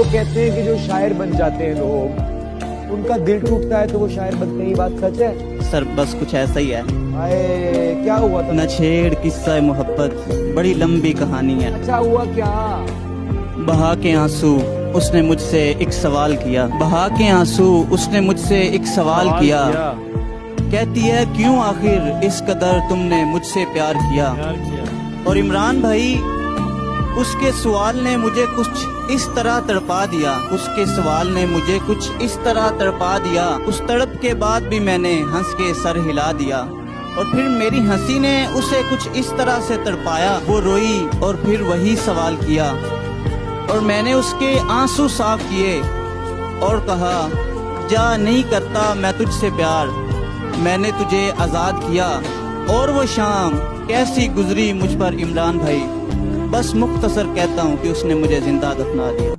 لوگ کہتے ہیں کہ جو شاعر بن جاتے ہیں لوگ ان کا دل ٹوٹتا ہے تو وہ شاعر بنتے ہیں، یہ بات سچ ہے؟ سر بس کچھ ایسا ہی ہے۔ آئے کیا ہوا تھا؟ نہ چھیڑ قصہ محبت بڑی لمبی کہانی ہے۔ اچھا ہوا کیا؟ بہا کے آنسو اس نے مجھ سے ایک سوال کیا، بہا کے آنسو اس نے مجھ سے ایک سوال کیا، کہتی ہے کیوں آخر اس قدر تم نے مجھ سے پیار کیا۔ اور عمران بھائی اس کے سوال نے مجھے کچھ اس طرح تڑپا دیا، اس کے سوال نے مجھے کچھ اس طرح تڑپا دیا، اس تڑپ کے بعد بھی میں نے ہنس کے سر ہلا دیا، اور پھر میری ہنسی نے اسے کچھ اس طرح سے تڑپایا، وہ روئی اور پھر وہی سوال کیا، اور میں نے اس کے آنسو صاف کیے اور کہا جا نہیں کرتا میں تجھ سے پیار، میں نے تجھے آزاد کیا۔ اور وہ شام کیسی گزری مجھ پر عمران بھائی، بس مختصر کہتا ہوں کہ اس نے مجھے زندہ دفنا دیا۔